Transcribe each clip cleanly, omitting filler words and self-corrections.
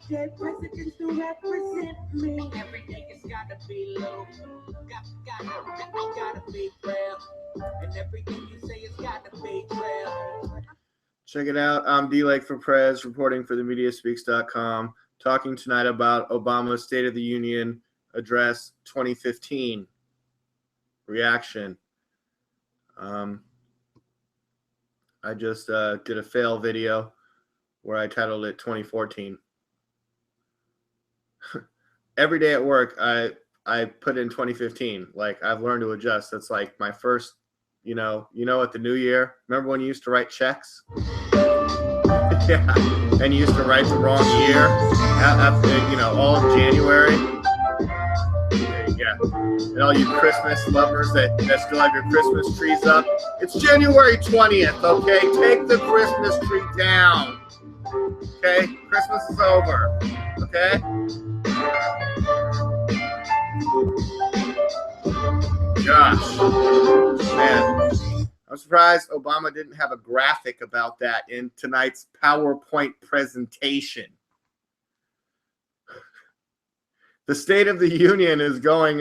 Dead presidents to represent me. Everything has gotta be low. Gotta be real. And everything you say has gotta be real. Check it out. I'm DLAKE for PREZ, reporting for themediaspeaks.com, talking tonight about Obama's State of the Union Address 2015 reaction. I just did a fail video where I titled it 2014. Every day at work, I put in 2015. Like, I've learned to adjust. That's like my first, at the new year. Remember when you used to write checks? Yeah, and you used to write the wrong year after, all of January. Yeah, and all you Christmas lovers that still have your Christmas trees up. It's January 20th, okay? Take the Christmas tree down. Okay? Christmas is over. Okay? Gosh. Man. I'm surprised Obama didn't have a graphic about that in tonight's PowerPoint presentation. The State of the Union is going,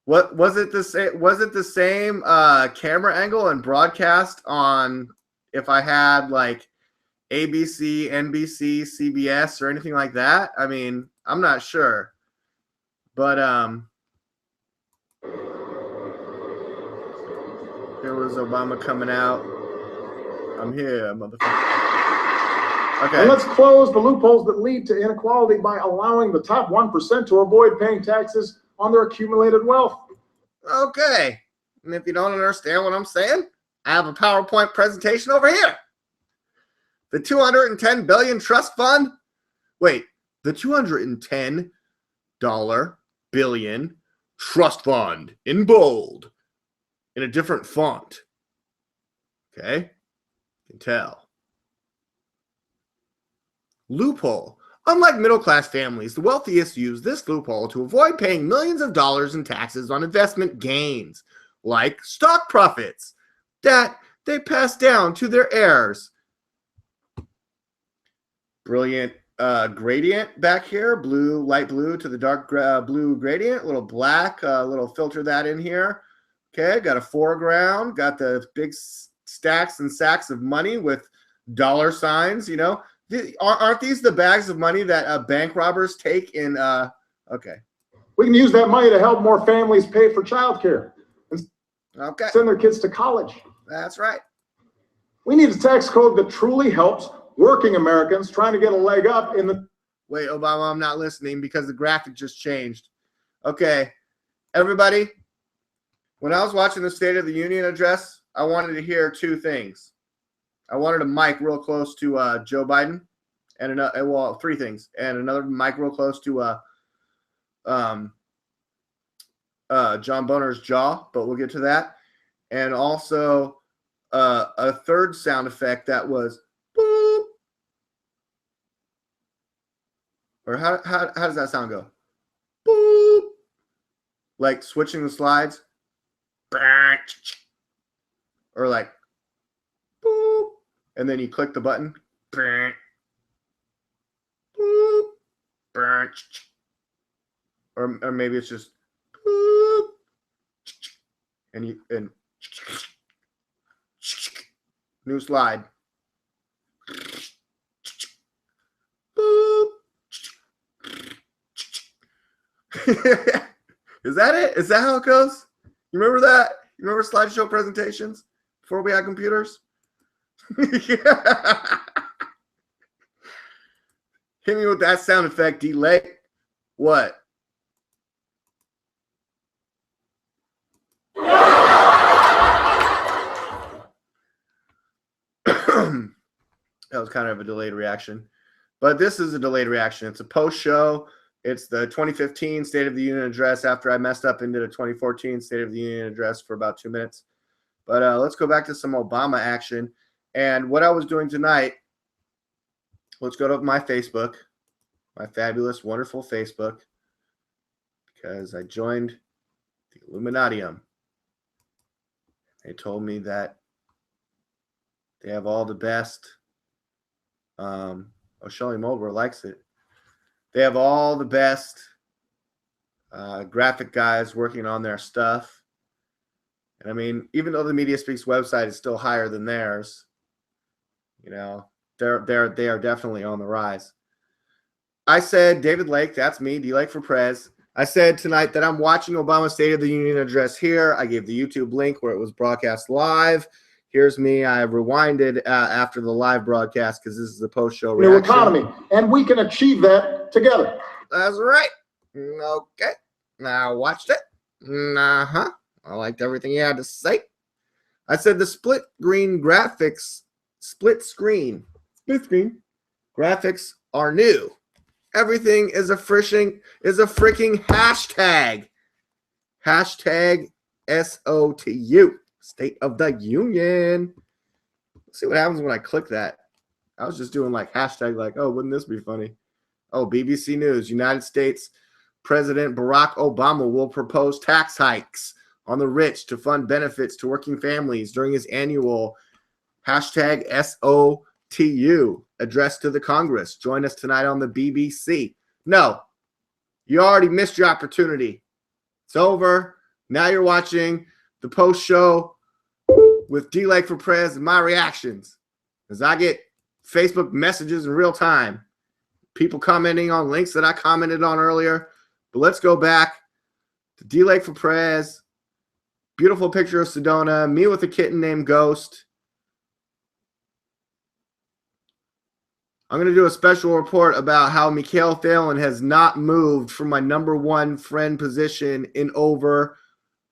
what was it the same? Was it the same camera angle and broadcast on if I had like ABC, NBC, CBS, or anything like that? I mean, I'm not sure, but here was Obama coming out. I'm here, motherfucker. Okay. And let's close the loopholes that lead to inequality by allowing the top 1% to avoid paying taxes on their accumulated wealth. Okay. And if you don't understand what I'm saying, I have a PowerPoint presentation over here. The $210 billion trust fund. Wait, the $210 billion trust fund in bold in a different font. Okay? You can tell. Loophole. Unlike middle-class families, the wealthiest use this loophole to avoid paying millions of dollars in taxes on investment gains, like stock profits, that they pass down to their heirs. Brilliant gradient back here, blue, light blue to the dark blue gradient, a little black, little filter that in here. Okay, got a foreground, got the big stacks and sacks of money with dollar signs, Aren't these the bags of money that bank robbers take in? Okay. We can use that money to help more families pay for childcare and send their kids to college. That's right. We need a tax code that truly helps working Americans trying to get a leg up in the... Wait, Obama, I'm not listening because the graphic just changed. Okay. Everybody, when I was watching the State of the Union address, I wanted to hear two things. I wanted a mic real close to Joe Biden, and three things, and another mic real close to John Boner's jaw, but we'll get to that, and also a third sound effect that was boop, or how does that sound go? Boop, like switching the slides, or like boop. And then you click the button. Or maybe it's just and new slide. Is that it? Is that how it goes? You remember that? You remember slideshow presentations before we had computers? Yeah. Hit me with that sound effect, DLAKE. What? That was kind of a delayed reaction. But this is a delayed reaction. It's a post-show. It's the 2015 State of the Union address after I messed up and did a 2014 State of the Union address for about 2 minutes. But let's go back to some Obama action. And what I was doing tonight, let's go to my Facebook, my fabulous, wonderful Facebook, because I joined the Illuminatium. They told me that they have all the best Shelly Mulber likes it. They have all the best graphic guys working on their stuff. And I mean, even though the Media Speaks website is still higher than theirs, you know, they are definitely on the rise. I said, David Lake, that's me, DLAKE for Prez. I said tonight that I'm watching Obama's State of the Union address here. I gave the YouTube link where it was broadcast live. Here's me. I rewinded after the live broadcast because this is the post-show reaction. New economy, and we can achieve that together. That's right. Okay. Now I watched it. Uh-huh. I liked everything he had to say. I said the split screen graphics are new. Everything is a freaking hashtag. Hashtag SOTU, State of the Union. Let's see what happens when I click that. I was just doing like hashtag like, oh, wouldn't this be funny? Oh, BBC News, United States President Barack Obama will propose tax hikes on the rich to fund benefits to working families during his annual hashtag SOTU address to the Congress. Join us tonight on the BBC. No, you already missed your opportunity. It's over. Now you're watching the post show with DLAKE for Prez and my reactions. As I get Facebook messages in real time. People commenting on links that I commented on earlier. But let's go back to DLAKE for Prez. Beautiful picture of Sedona. Me with a kitten named Ghost. I'm going to do a special report about how Mikhail Thalen has not moved from my #1 friend position in over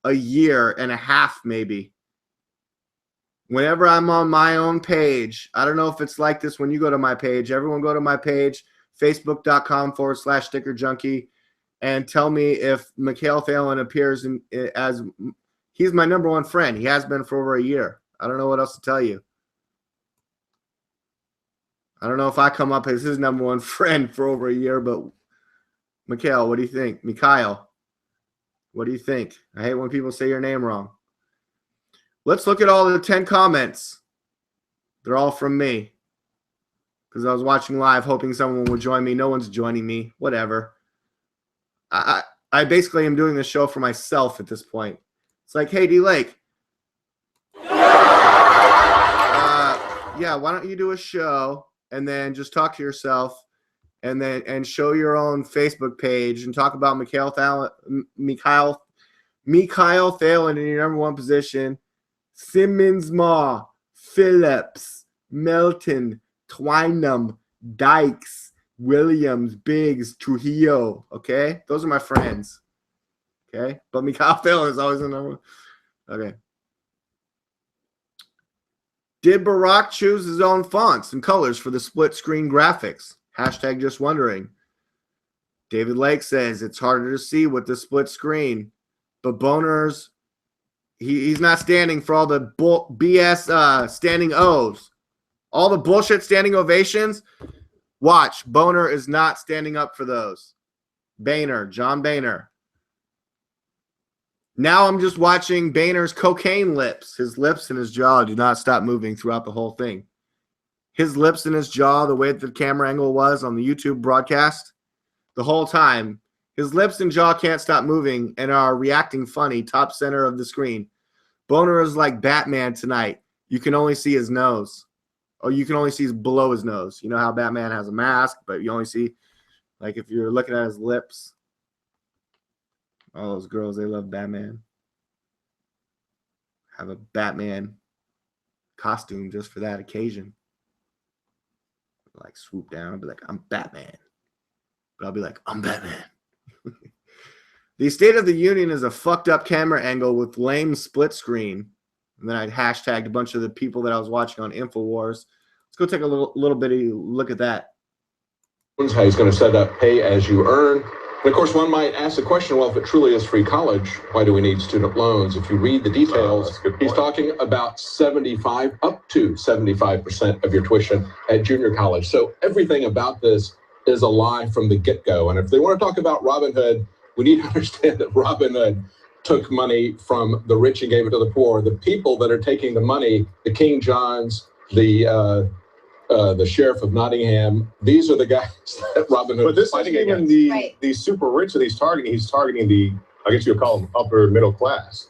a year and a half, maybe. Whenever I'm on my own page, I don't know if it's like this when you go to my page. Everyone go to my page, facebook.com/stickerjunkie, and tell me if Mikhail Thalen appears as he's my #1 friend. He has been for over a year. I don't know what else to tell you. I don't know if I come up as his #1 friend for over a year, but Mikhail, what do you think? Mikhail, what do you think? I hate when people say your name wrong. Let's look at all the 10 comments. They're all from me because I was watching live hoping someone would join me. No one's joining me. Whatever. I basically am doing this show for myself at this point. It's like, hey, DLAKE. Yeah, why don't you do a show and then just talk to yourself and show your own Facebook page and talk about Mikhail Thalen in your #1 position. Simmons, Ma, Phillips, Melton, Twynham, Dykes, Williams, Biggs, Trujillo. Okay? Those are my friends. Okay? But Mikhail Thalen is always the #1. Okay. Did Barack choose his own fonts and colors for the split screen graphics? Hashtag just wondering. David Lake says it's harder to see with the split screen, but Boner's he's not standing for all the BS standing O's. All the bullshit standing ovations. Watch, Boner is not standing up for those. Boehner, John Boehner. Now I'm just watching Boehner's cocaine lips. His lips and his jaw do not stop moving throughout the whole thing. His lips and his jaw, the way that the camera angle was on the YouTube broadcast, the whole time, his lips and jaw can't stop moving and are reacting funny, top center of the screen. Boner is like Batman tonight. You can only see his nose. Or you can only see below his nose. You know how Batman has a mask, but you only see, like if you're looking at his lips. All those girls, they love Batman. Have a Batman costume just for that occasion. Like swoop down and be like, I'm Batman. But I'll be like, I'm Batman. The State of the Union is a fucked up camera angle with lame split screen. And then I hashtagged a bunch of the people that I was watching on Infowars. Let's go take a little bitty look at that. How he's going to set up pay as you earn. And of course, one might ask the question, well, if it truly is free college, why do we need student loans? If you read the details, he's talking about up to 75% of your tuition at junior college. So everything about this is a lie from the get-go. And if they want to talk about Robin Hood, we need to understand that Robin Hood took money from the rich and gave it to the poor. The people that are taking the money, the King Johns, the the sheriff of Nottingham. These are the guys that Robin Hood But this is fighting isn't even against. the super rich that he's targeting. He's targeting the, I guess you'll call them upper middle class.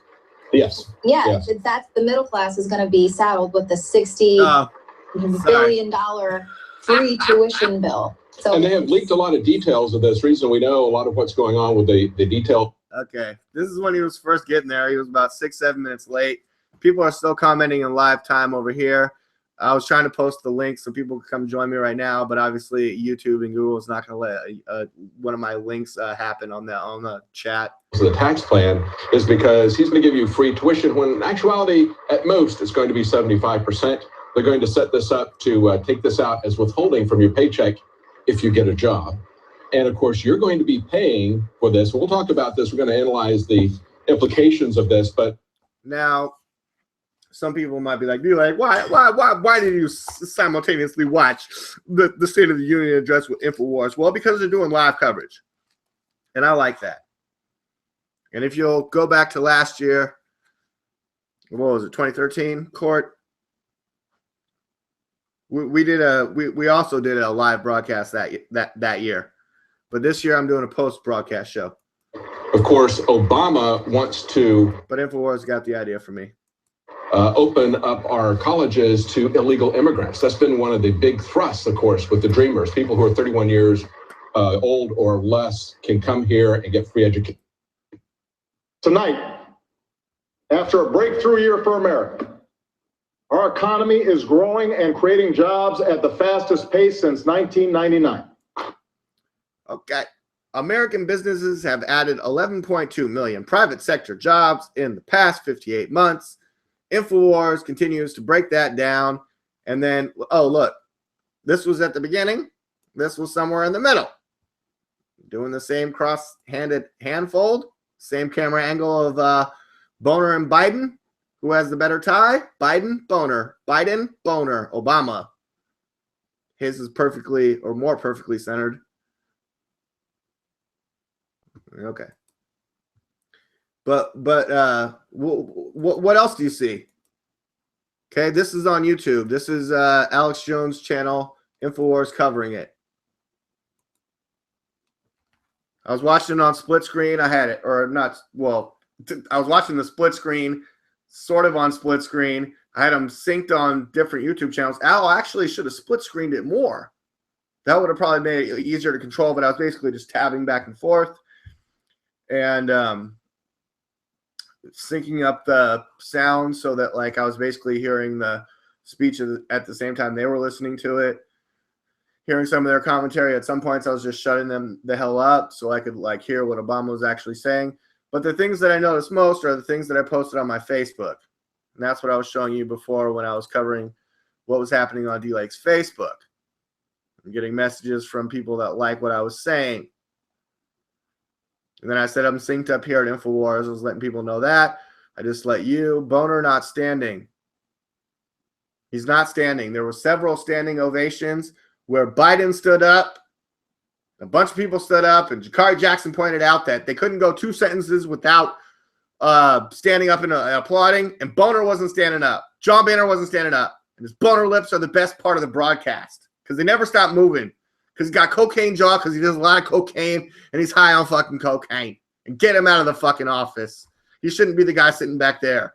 Yes. Yeah, Yes. that's the middle class is going to be saddled with the $60 billion free tuition bill. So, And they have leaked a lot of details of this. Reason we know a lot of what's going on with the detail. Okay, this is when he was first getting there. He was about 6-7 minutes late. People are still commenting in live time over here. I was trying to post the link so people can come join me right now, but obviously YouTube and Google is not going to let one of my links happen on the chat. So the tax plan is because he's going to give you free tuition when in actuality, at most, it's going to be 75%. They're going to set this up to take this out as withholding from your paycheck if you get a job. And of course, you're going to be paying for this. We'll talk about this. We're going to analyze the implications of this. But now, some people might be like, why did you simultaneously watch the State of the Union address with Infowars? Well, because they're doing live coverage. And I like that. And if you'll go back to last year, what was it, 2013 court? We also did a live broadcast that year. But this year I'm doing a post-broadcast show. of course, Obama wants to But Infowars got the idea for me. Open up our colleges to illegal immigrants. That's been one of the big thrusts, of course, with the Dreamers. People who are 31 years old or less can come here and get free education. Tonight, after a breakthrough year for America, our economy is growing and creating jobs at the fastest pace since 1999. Okay. American businesses have added 11.2 million private sector jobs in the past 58 months. Infowars continues to break that down. And then, oh, look, this was at the beginning. This was somewhere in the middle. Doing the same cross-handed hand fold. Same camera angle of Boner and Biden. Who has the better tie? Biden, Boner. Biden, Boner. Obama. His is perfectly or more perfectly centered. Okay. But what else do you see? Okay, this is on YouTube. This is Alex Jones' channel, Infowars covering it. I was watching it on split screen. I had it, or not, well, I was watching the split screen, sort of on split screen. I had them synced on different YouTube channels. Al actually should have split screened it more. That would have probably made it easier to control, but I was basically just tabbing back and forth and syncing up the sound so that like I was basically hearing the speech at the same time they were listening to it, hearing some of their commentary. At some points I was just shutting them the hell up so I could like hear what Obama was actually saying. But the things that I noticed most are the things that I posted on my Facebook. And that's what I was showing you before when I was covering what was happening on DLAKE's Facebook. I'm getting messages from people that like what I was saying. And then I said I'm synced up here at Infowars. I was letting people know that. I just let you. Boner not standing. He's not standing. There were several standing ovations where Biden stood up. A bunch of people stood up. And Jakari Jackson pointed out that they couldn't go 2 sentences without standing up and applauding. And Boner wasn't standing up. John Boehner wasn't standing up. And his Boner lips are the best part of the broadcast because they never stop moving. Because he's got cocaine jaw because he does a lot of cocaine and he's high on fucking cocaine. And get him out of the fucking office. He shouldn't be the guy sitting back there.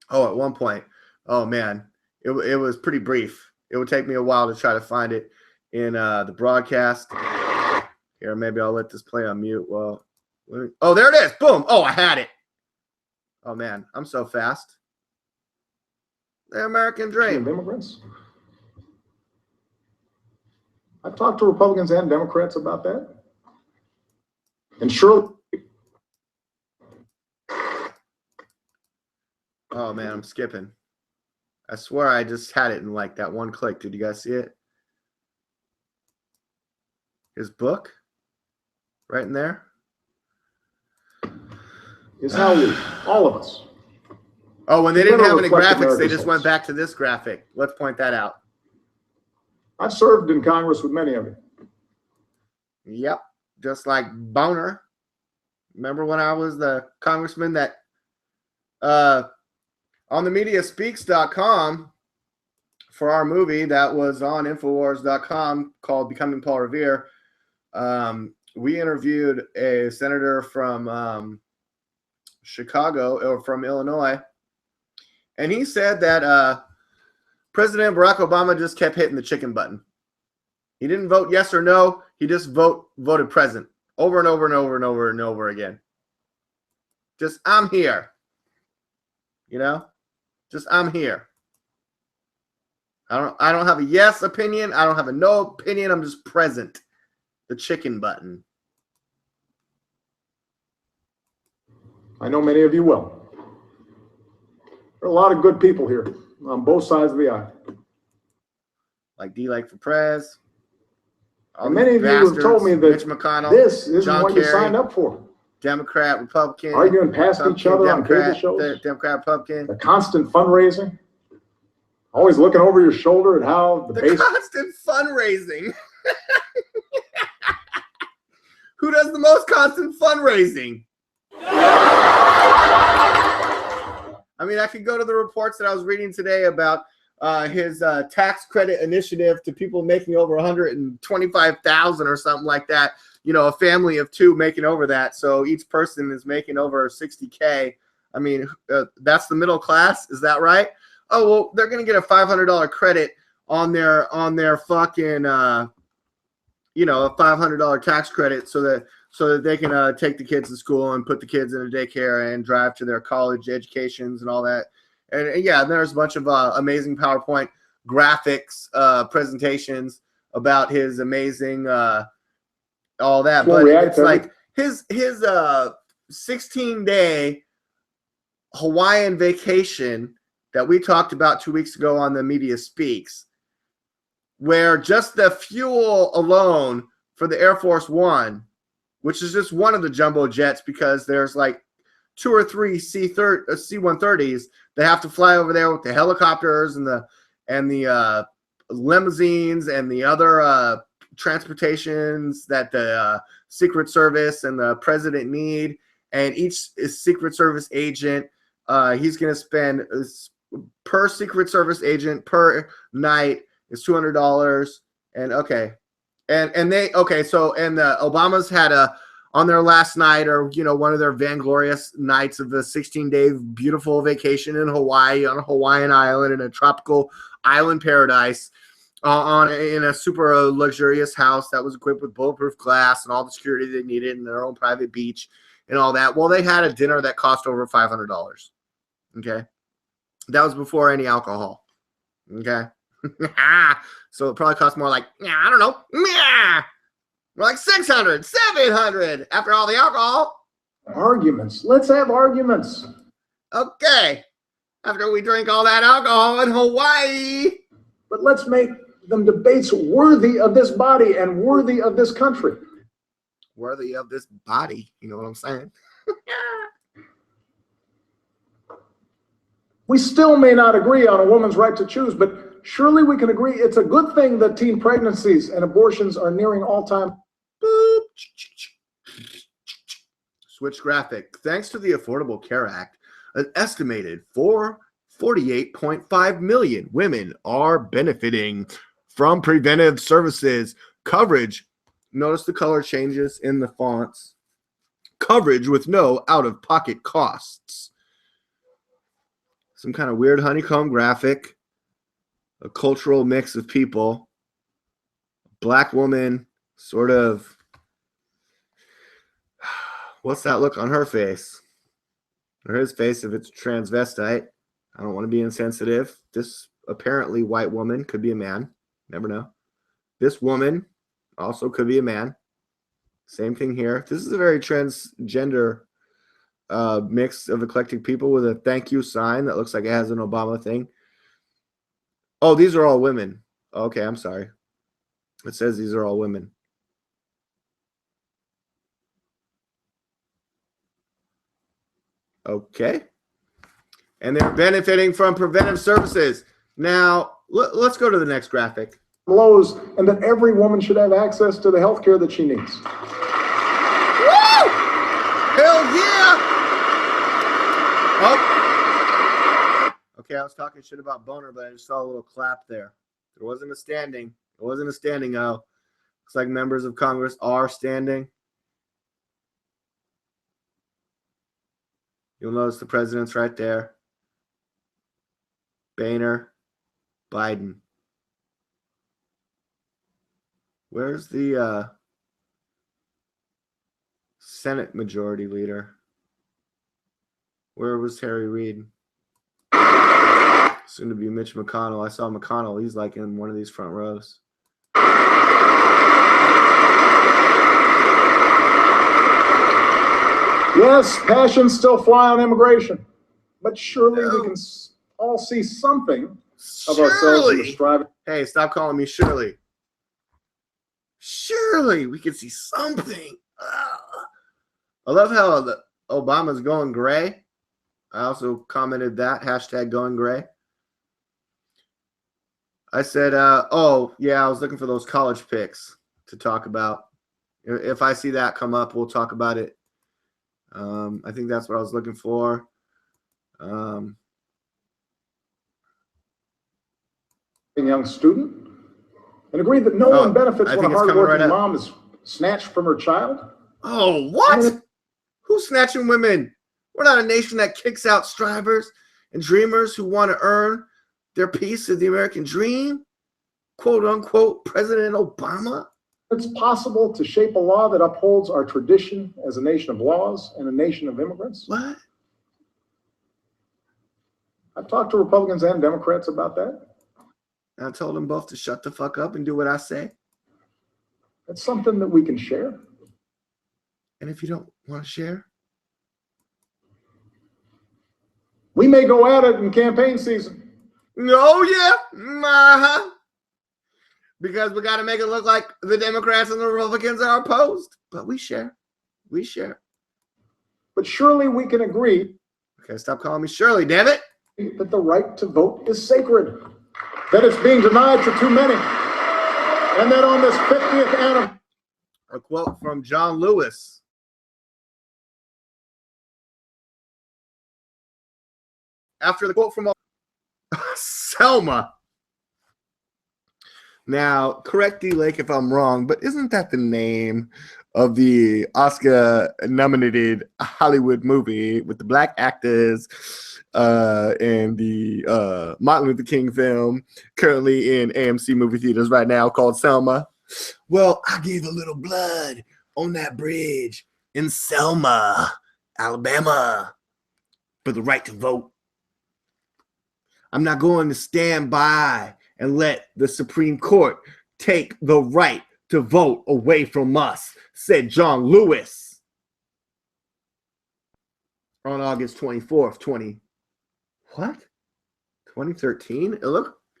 Oh, at one point. Oh, man. It was pretty brief. It would take me a while to try to find it in the broadcast. Here, maybe I'll let this play on mute. Well, oh, there it is. Boom. Oh, I had it. Oh, man. I'm so fast. The American dream. Immigrants. I've talked to Republicans and Democrats about that. And surely. Oh, man, I'm skipping. I swear I just had it in like that one click. Did you guys see it? His book? Right in there? Is how we, all of us. Oh, when they didn't have any reflect graphics, they America's just went hopes. back to this graphic. Let's point that out. I've served in Congress with many of you. Yep. Just like Boner. Remember when I was the congressman that on the mediaspeaks.com for our movie that was on Infowars.com called Becoming Paul Revere. We interviewed a senator from Chicago or from Illinois, and he said that President Barack Obama just kept hitting the chicken button. He didn't vote yes or no. He just voted present over and over and over and over and over again. Just, I'm here. You know? Just, I'm here. I don't have a yes opinion. I don't have a no opinion. I'm just present. The chicken button. I know many of you will. There are a lot of good people here on both sides of the aisle. Like DLAKE for PREZ. And many of you have told me that Mitch McConnell, this isn't John what Kerry, you signed up for. Democrat, Republican. Arguing past each other on cable shows. Democrat, Republican. The constant fundraising. Always looking over your shoulder at how the base. Constant fundraising. Who does the most constant fundraising? I mean, I could go to the reports that I was reading today about his tax credit initiative to people making over $125,000 or something like that. You know, a family of two making over that. So each person is making over $60K. I mean, that's the middle class. Is that right? Oh, well, they're going to get a $500 credit on their fucking, you know, a $500 tax credit so that they can take the kids to school and put the kids in a daycare and drive to their college educations and all that. And yeah, there's a bunch of amazing PowerPoint graphics presentations about his amazing all that. But it's like his 16-day Hawaiian vacation that we talked about 2 weeks ago on the Media Speaks, where just the fuel alone for the Air Force One, which is just one of the jumbo jets because there's like 2 or 3 C-130s that have to fly over there with the helicopters and the limousines and the other transportations that the Secret Service and the president need. And each Secret Service agent, he's going to spend per Secret Service agent per night is $200. And okay. And they, okay. So, and the Obamas had on their last night, or, you know, one of their vainglorious nights of the 16-day beautiful vacation in Hawaii on a Hawaiian island in a tropical island paradise in a super luxurious house that was equipped with bulletproof glass and all the security they needed and their own private beach and all that. Well, they had a dinner that cost over $500. Okay. That was before any alcohol. Okay. So it probably cost more like, I don't know. More like $600, $700 after all the alcohol. Arguments. Let's have arguments. Okay. After we drink all that alcohol in Hawaii. But let's make them debates worthy of this body and worthy of this country. Worthy of this body. You know what I'm saying? We still may not agree on a woman's right to choose, but surely we can agree it's a good thing that teen pregnancies and abortions are nearing all-time. Switch graphic. Thanks to the Affordable Care Act, an estimated 48.5 million women are benefiting from preventive services coverage. Notice the color changes in the fonts. Coverage with no out-of-pocket costs. Some kind of weird honeycomb graphic. A cultural mix of people. Black woman, sort of. What's that look on her face? Or his face if it's transvestite. I don't want to be insensitive. This apparently white woman could be a man. Never know. This woman also could be a man. Same thing here. This is a very transgender mix of eclectic people with a thank you sign that looks like it has an Obama thing. Oh, these are all women. Okay, I'm sorry. It says these are all women. Okay. And they're benefiting from preventive services. Now, let's go to the next graphic. Blows, and that every woman should have access to the health care that she needs. Woo! Hell yeah! Oh. Okay, I was talking shit about Boner, but I just saw a little clap there. There wasn't a standing. It wasn't a standing O. Looks like members of Congress are standing. You'll notice the president's right there. Boehner, Biden. Where's the Senate Majority Leader? Where was Harry Reid? Soon to be Mitch McConnell. I saw McConnell. He's like in one of these front rows. Yes, passions still fly on immigration, but surely we can all see something of ourselves in the striving. Hey, stop calling me Shirley. Surely we can see something. I love how Obama's going gray. I also commented that, hashtag going gray. I said, oh, yeah, I was looking for those college picks to talk about. If I see that come up, we'll talk about it. I think that's what I was looking for. Young student and agreed that no one benefits when a hardworking mom is snatched from her child. Oh, what? Who's snatching women? We're not a nation that kicks out strivers and dreamers who want to earn their piece of the American dream. Quote unquote, President Obama. It's possible to shape a law that upholds our tradition as a nation of laws and a nation of immigrants. What? I've talked to Republicans and Democrats about that. I told them both to shut the fuck up and do what I say. It's something that we can share. And if you don't want to share? We may go at it in campaign season. Oh, yeah. Because we got to make it look like the Democrats and the Republicans are opposed. But we share. We share. But surely we can agree. Okay, stop calling me Shirley, damn it. That the right to vote is sacred. That it's being denied to too many. And that on this 50th anniversary. A quote from John Lewis. After the quote from Selma. Now, correct DLAKE if I'm wrong, but isn't that the name of the Oscar-nominated Hollywood movie with the black actors and the Martin Luther King film currently in AMC movie theaters right now called Selma? Well, I gave a little blood on that bridge in Selma, Alabama, for the right to vote. I'm not going to stand by and let the Supreme Court take the right to vote away from us, said John Lewis on August 24th, 2013?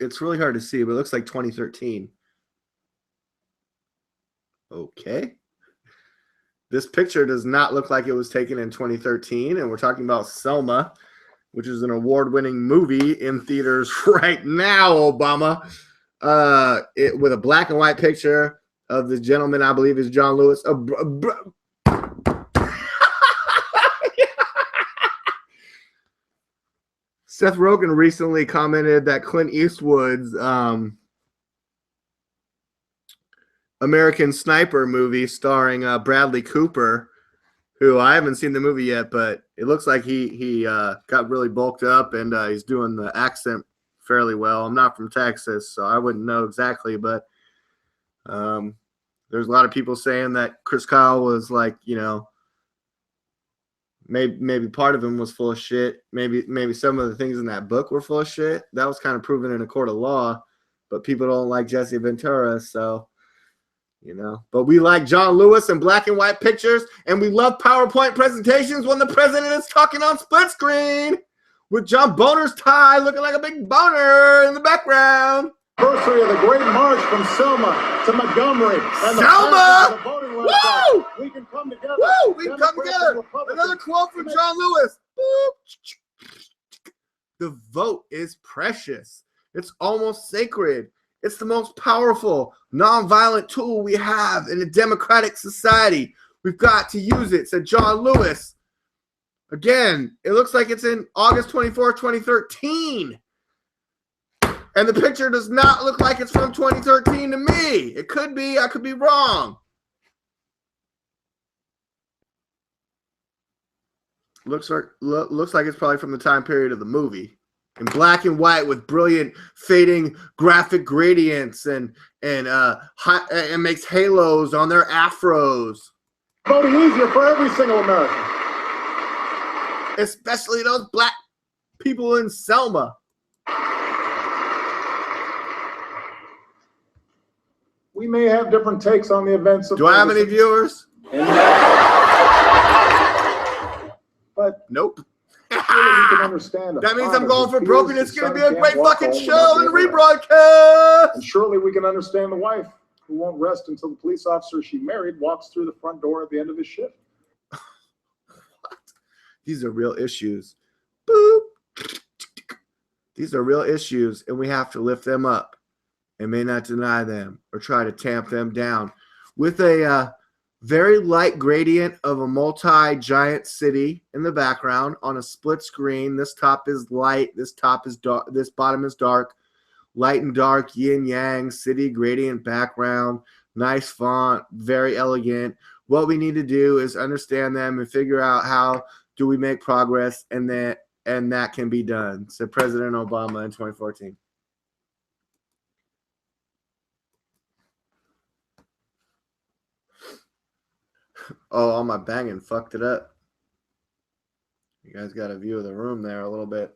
It's really hard to see, but it looks like 2013. Okay. This picture does not look like it was taken in 2013, and we're talking about Selma, which is an award-winning movie in theaters right now, Obama, with a black and white picture of the gentleman I believe is John Lewis. Seth Rogen recently commented that Clint Eastwood's American Sniper movie starring Bradley Cooper, who I haven't seen the movie yet, but it looks like he got really bulked up and he's doing the accent fairly well. I'm not from Texas, so I wouldn't know exactly, but there's a lot of people saying that Chris Kyle was like, you know, maybe part of him was full of shit. Maybe some of the things in that book were full of shit. That was kind of proven in a court of law, but people don't like Jesse Ventura, so... You know, but we like John Lewis and black and white pictures, and we love PowerPoint presentations when the president is talking on split screen with John Boner's tie looking like a big boner in the background. Anniversary of the Great March from Selma to Montgomery. And Selma! Woo! We can come together. Woo! We can come together. Another quote from John Lewis. The vote is precious. It's almost sacred. It's the most powerful, nonviolent tool we have in a democratic society. We've got to use it, said John Lewis. Again, it looks like it's in August 24th, 2013. And the picture does not look like it's from 2013 to me. It could be. I could be wrong. Looks like it's probably from the time period of the movie. In black and white with brilliant fading graphic gradients and makes halos on their afros. Voting easier for every single American. Especially those black people in Selma. We may have different takes on the events of. Do I have any viewers? But nope. surely you can understand. That means I'm going for broke, and it's going to be a great fucking show and rebroadcast. And surely we can understand the wife who won't rest until the police officer she married walks through the front door at the end of his shift. What? These are real issues. Boop. These are real issues, and we have to lift them up and may not deny them or try to tamp them down with a very light gradient of a multi-giant city in the background on a split screen. This top is light. This top is dark. This bottom is dark. Light and dark, yin yang, city gradient background. Nice font, very elegant. What we need to do is understand them and figure out how do we make progress, and that can be done, said President Obama in 2014. Oh, all my banging fucked it up. You guys got a view of the room there a little bit.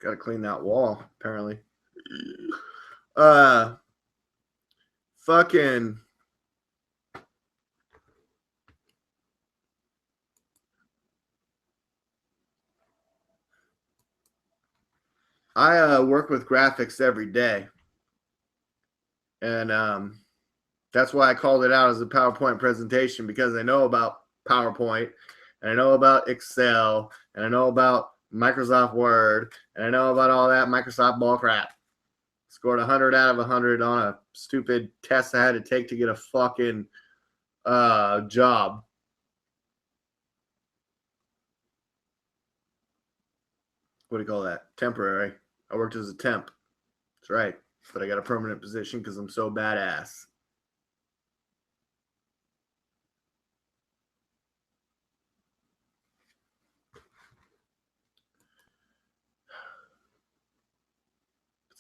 Got to clean that wall, apparently. Fucking. I work with graphics every day. And that's why I called it out as a PowerPoint presentation, because I know about PowerPoint, and I know about Excel, and I know about Microsoft Word, and I know about all that Microsoft bull crap. Scored 100 out of 100 on a stupid test I had to take to get a fucking job. What do you call that? Temporary. I worked as a temp. That's right. But I got a permanent position because I'm so badass.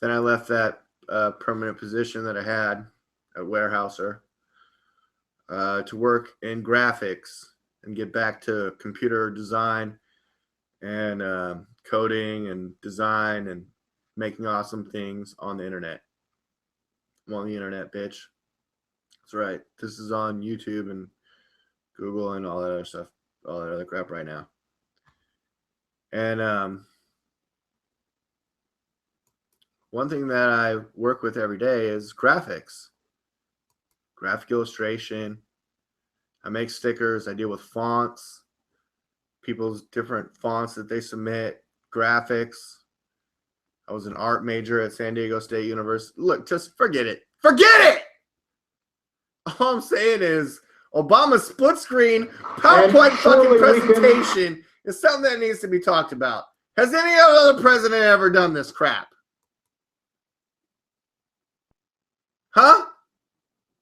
Then I left that permanent position that I had at Warehouser to work in graphics and get back to computer design and coding and design and making awesome things on the internet. I'm on the internet, bitch. That's right. This is on YouTube and Google and all that other stuff, all that other crap right now. And one thing that I work with every day is graphics, graphic illustration. I make stickers. I deal with fonts, people's different fonts that they submit, graphics. I was an art major at San Diego State University. Look, just forget it. Forget it! All I'm saying is Obama's split screen PowerPoint fucking presentation is something that needs to be talked about. Has any other president ever done this crap? Huh?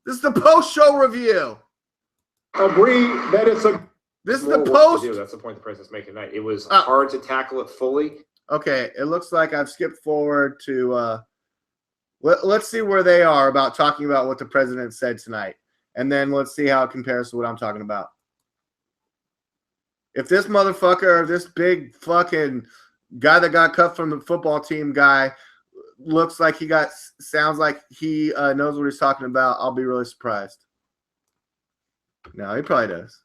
This is the post-show review. Agree that it's a. This is the post. That's the point the president's making tonight. It was hard to tackle it fully. Okay, it looks like I've skipped forward to. Let's see where they are about talking about what the president said tonight, and then let's see how it compares to what I'm talking about. If this motherfucker, this big fucking guy that got cut from the football team guy, looks like sounds like he knows what he's talking about, I'll be really surprised. No, he probably does.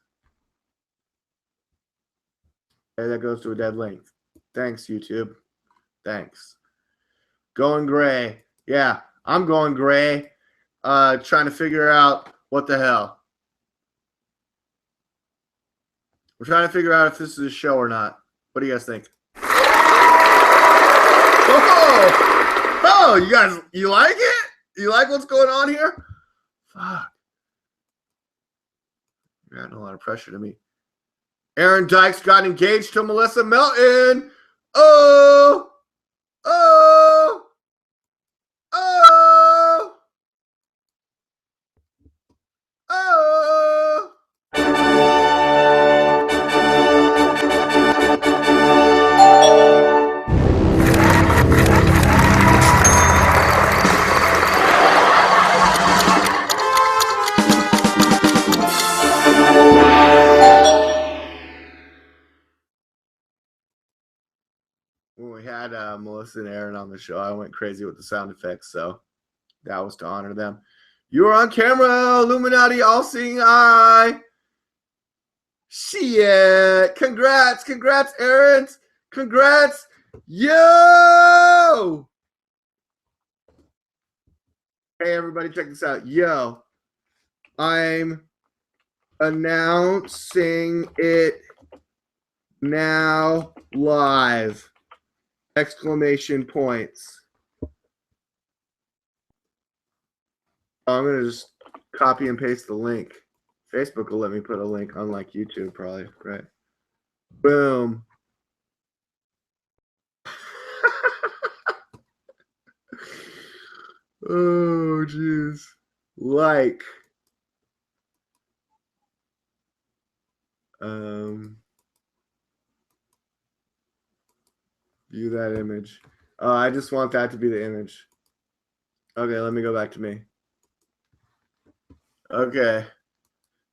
Okay, that goes to a dead link. Thanks, YouTube. Thanks. Going gray. Yeah, I'm going gray. Trying to figure out what the hell. We're trying to figure out if this is a show or not. What do you guys think? Oh, you guys, you like it? You like what's going on here? Fuck. You're adding a lot of pressure to me. Aaron Dykes got engaged to Melissa Melton. Oh. had Melissa and Aaron on the show. I went crazy with the sound effects, so that was to honor them. You were on camera, Illuminati, all-seeing eye. Shit. Congrats, Aaron. Congrats. Yo! Hey, everybody, check this out. Yo, I'm announcing it now live. Exclamation points. I'm going to just copy and paste the link. Facebook will let me put a link, unlike YouTube, probably, right? Boom. Oh, jeez. Like. View that image. I just want that to be the image. Okay, let me go back to me. Okay.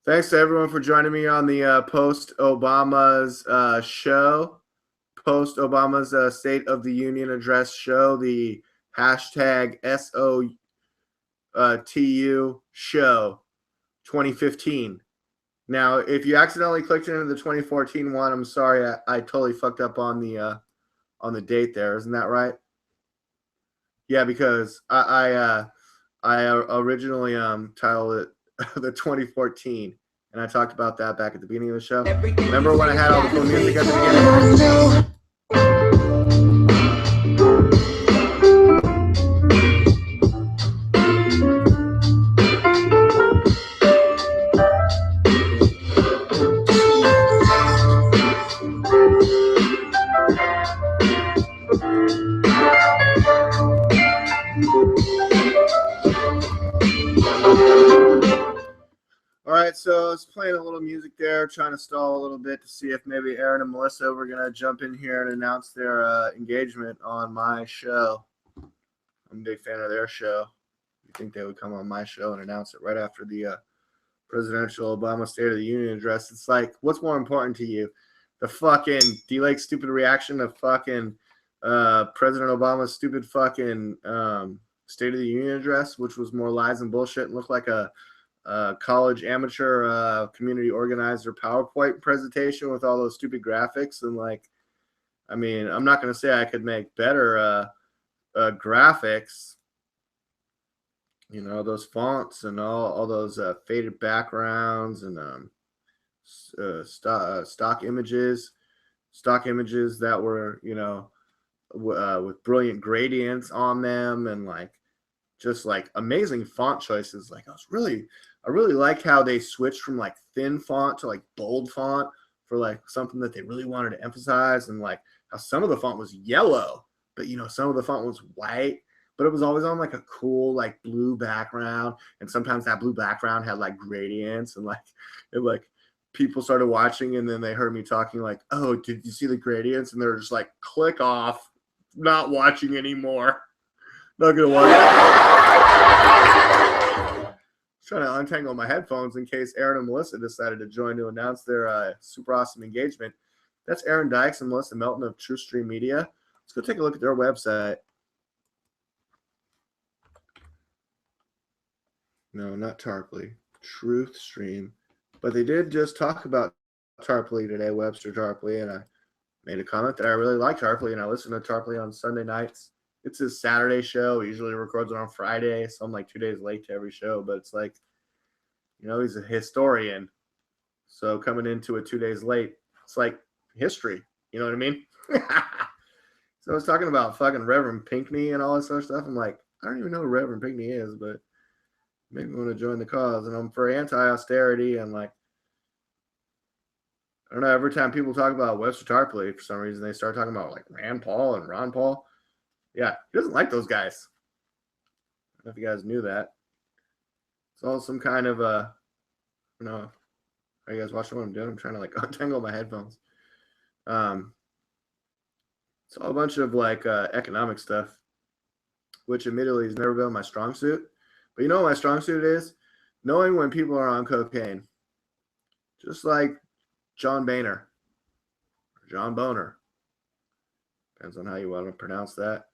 Thanks to everyone for joining me on the post-Obama's show. Post-Obama's State of the Union Address show. The hashtag SOTU show 2015. Now, if you accidentally clicked into the 2014 one, I'm sorry. I totally fucked up on the date there. Isn't that right? Yeah, because I originally titled it the 2014, and I talked about that back at the beginning of the show. Remember when I had all the cool music at the beginning? All right, so I was playing a little music there, trying to stall a little bit to see if maybe Aaron and Melissa were going to jump in here and announce their engagement on my show. I'm a big fan of their show. You think they would come on my show and announce it right after the presidential Obama State of the Union address? It's like, what's more important to you? The fucking DLAKE stupid reaction to fucking President Obama's stupid fucking State of the Union address, which was more lies and bullshit and looked like a college amateur community organizer PowerPoint presentation with all those stupid graphics. And like, I mean, I'm not going to say I could make better graphics, you know, those fonts and all those faded backgrounds and stock images that were, you know, with brilliant gradients on them and like just like amazing font choices. Like I really like how they switched from like thin font to like bold font for like something that they really wanted to emphasize, and like how some of the font was yellow, but you know, some of the font was white, but it was always on like a cool like blue background, and sometimes that blue background had like gradients, and like it like people started watching and then they heard me talking like, oh, did you see the gradients? And they're just like, click off, not watching anymore. Not gonna watch it. Trying to untangle my headphones in case Aaron and Melissa decided to join to announce their super awesome engagement. That's Aaron Dykes and Melissa Melton of True Stream Media. Let's go take a look at their website. No, not Tarpley. Truth Stream. But they did just talk about Tarpley today, Webster Tarpley, and I made a comment that I really like Tarpley, and I listen to Tarpley on Sunday nights. It's his Saturday show. He usually records it on Friday, so I'm like 2 days late to every show. But it's like, you know, he's a historian. So coming into it 2 days late, it's like history. You know what I mean? So I was talking about fucking Reverend Pinckney and all this other stuff. I'm like, I don't even know who Reverend Pinckney is, but maybe I want to join the cause. And I'm for anti-austerity and like, I don't know, every time people talk about Webster Tarpley, for some reason, they start talking about like Rand Paul and Ron Paul. Yeah, he doesn't like those guys. I don't know if you guys knew that. It's all some kind of, I don't know. Are you guys watching what I'm doing? I'm trying to like untangle my headphones. It's all a bunch of like economic stuff, which admittedly has never been my strong suit. But you know what my strong suit is? Knowing when people are on cocaine. Just like John Boehner. Or John Boner. Depends on how you want to pronounce that.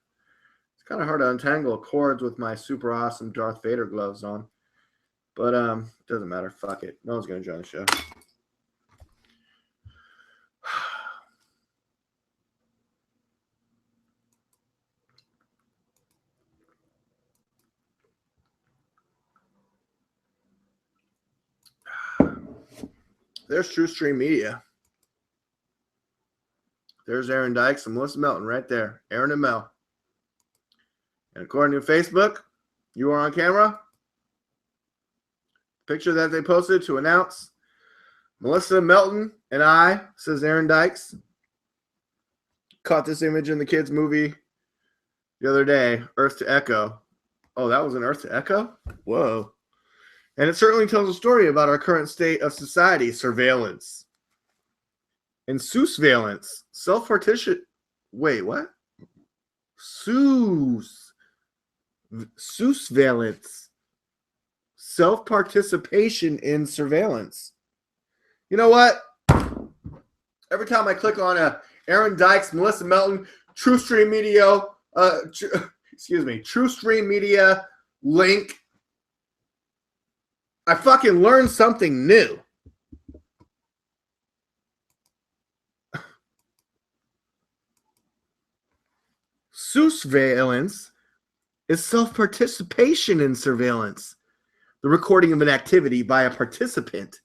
It's kind of hard to untangle cords with my super awesome Darth Vader gloves on. But it doesn't matter. Fuck it. No one's going to join the show. There's True Stream Media. There's Aaron Dykes and Melissa Melton right there. Aaron and Mel. And according to Facebook, you are on camera. Picture that they posted to announce Melissa Melton and I, says Aaron Dykes. Caught this image in the kids' movie the other day, Earth to Echo. Oh, that was an Earth to Echo? Whoa. And it certainly tells a story about our current state of society, surveillance. And surveillance, self-partition. Wait, what? Surveillance, self-participation in surveillance. You know what? Every time I click on a Aaron Dykes, Melissa Melton, True Stream Media, True Stream Media link, I fucking learned something new. Surveillance is self-participation in surveillance, the recording of an activity by a participant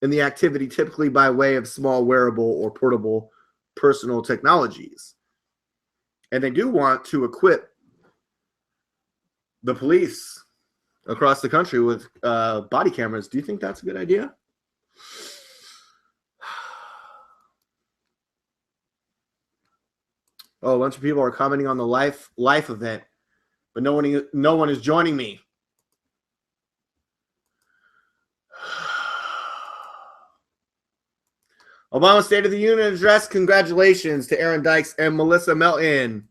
in the activity, typically by way of small wearable or portable personal technologies. And they do want to equip the police across the country with body cameras. Do you think that's a good idea? Oh, a bunch of people are commenting on the life event, but no one is joining me. Obama State of the Union address. Congratulations to Aaron Dykes and Melissa Melton.